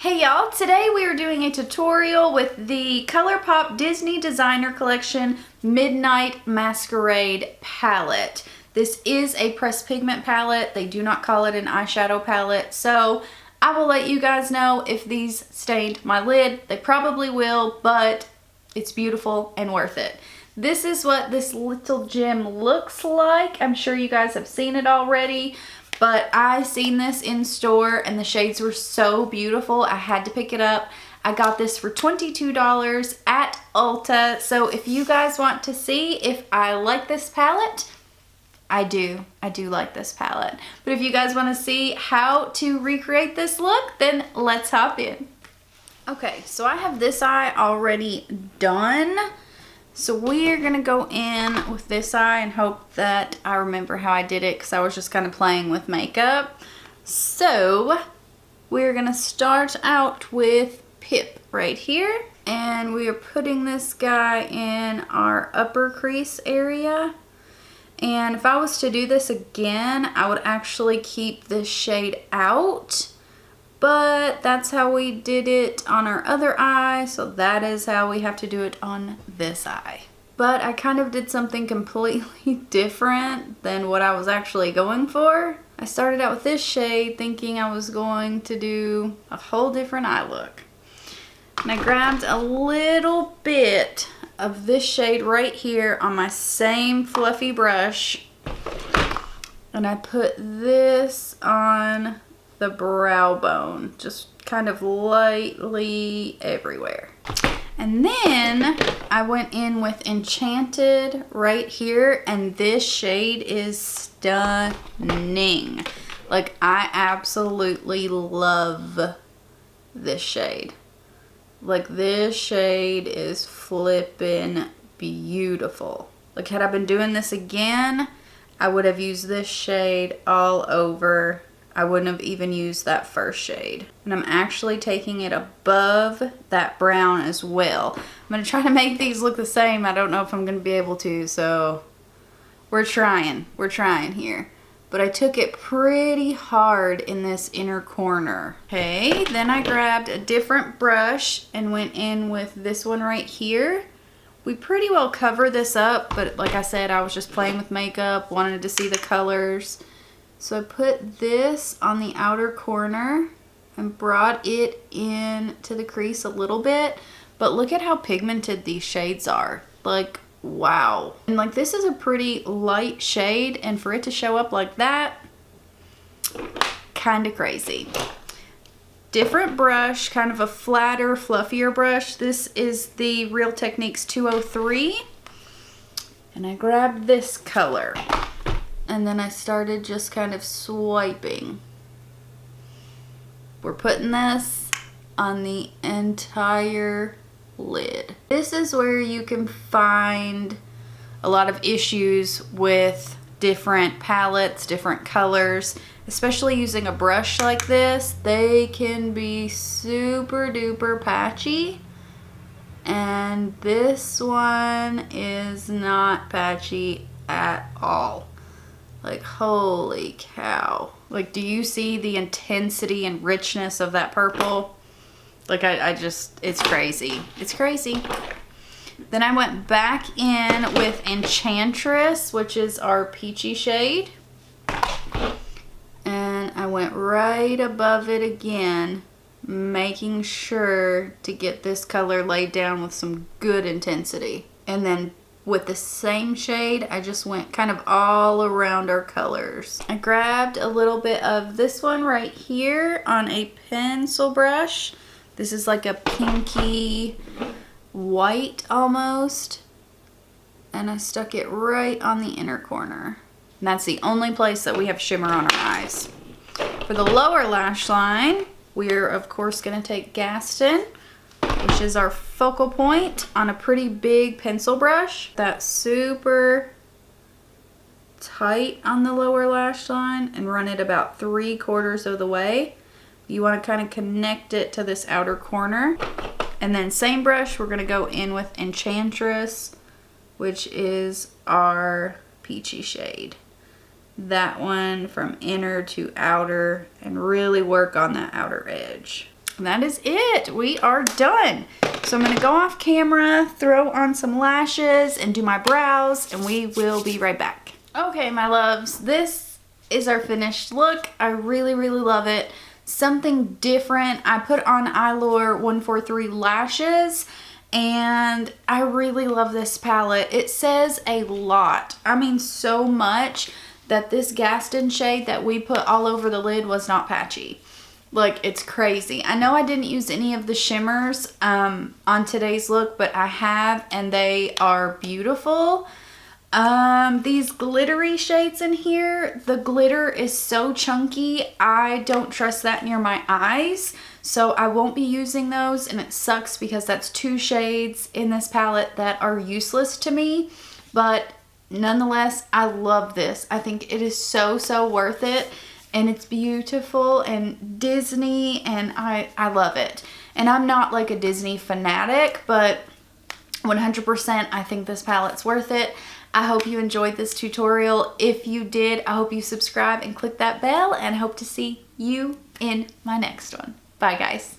Hey y'all, today we are doing a tutorial with the ColourPop Disney Designer Collection Midnight Masquerade palette. This is a pressed pigment palette. They do not call it an eyeshadow palette, so I will let you guys know if these stained my lid. They probably will, but it's beautiful and worth it. This is what this little gem looks like. I'm sure you guys have seen it already, but I seen this in store and the shades were so beautiful. I had to pick it up. I got this for $22 at Ulta. So if you guys want to see if I like this palette, I do like this palette. But if you guys want to see how to recreate this look, then let's hop in. Okay, so I have this eye already done. So we're gonna go in with this eye and hope that I remember how I did it, because I was just kind of playing with makeup. So we're gonna start out with Pip right here, and we are putting this guy in our upper crease area. And if I was to do this again, I would actually keep this shade out, but that's how we did it on our other eye, so that is how we have to do it on this eye. But I kind of did something completely different than what I was actually going for. I started out with this shade thinking I was going to do a whole different eye look. And I grabbed a little bit of this shade right here on my same fluffy brush, and I put this on the brow bone, just kind of lightly everywhere. And then I went in with Enchanted right here, and this shade is stunning. Like, I absolutely love this shade. Like, this shade is flippin' beautiful. Like, had I been doing this again, I would have used this shade all over. I wouldn't have even used that first shade. And I'm actually taking it above that brown as well. I'm gonna try to make these look the same. I don't know if I'm gonna be able to, so we're trying here. But I took it pretty hard in this inner corner. Okay, then I grabbed a different brush and went in with this one right here. We pretty well cover this up, but like I said, I was just playing with makeup, wanted to see the colors. So I put this on the outer corner and brought it in to the crease a little bit. But look at how pigmented these shades are. Like, wow. And like, this is a pretty light shade, and for it to show up like that, kind of crazy. Different brush, kind of a flatter, fluffier brush. This is the Real Techniques 203. And I grabbed this color. And then I started just kind of swiping. We're putting this on the entire lid. This is where you can find a lot of issues with different palettes, different colors, especially using a brush like this. They can be super duper patchy. And this one is not patchy at all. Like, holy cow. Like, do you see the intensity and richness of that purple? Like, I just, it's crazy. It's crazy. Then I went back in with Enchantress, which is our peachy shade. And I went right above it again, making sure to get this color laid down with some good intensity. And then with the same shade, I just went kind of all around our colors. I grabbed a little bit of this one right here on a pencil brush. This is like a pinky white almost. And I stuck it right on the inner corner. And that's the only place that we have shimmer on our eyes. For the lower lash line, we're of course gonna take Gaston, which is our focal point, on a pretty big pencil brush. That's super tight on the lower lash line, and run it about 3/4 of the way. You want to kind of connect it to this outer corner. And then same brush, we're going to go in with Enchantress, which is our peachy shade. That one from inner to outer, and really work on that outer edge. that is it. We are done. So I'm going to go off camera, throw on some lashes, and do my brows, and we will be right back. Okay, my loves, this is our finished look. I really, really love it. Something different. I put on Eyelure 143 lashes, and I really love this palette. It says a lot. I mean, so much that this Gaston shade that we put all over the lid was not patchy. Like, it's crazy. I know I didn't use any of the shimmers on today's look, but I have, and they are beautiful. These glittery shades in here, the glitter is so chunky, I don't trust that near my eyes, so I won't be using those, and it sucks because that's 2 shades in this palette that are useless to me, but nonetheless, I love this. I think it is so, so worth it. And it's beautiful and Disney, and I love it. And I'm not like a Disney fanatic, but 100% I think this palette's worth it. I hope you enjoyed this tutorial. If you did, I hope you subscribe and click that bell, and I hope to see you in my next one. Bye, guys.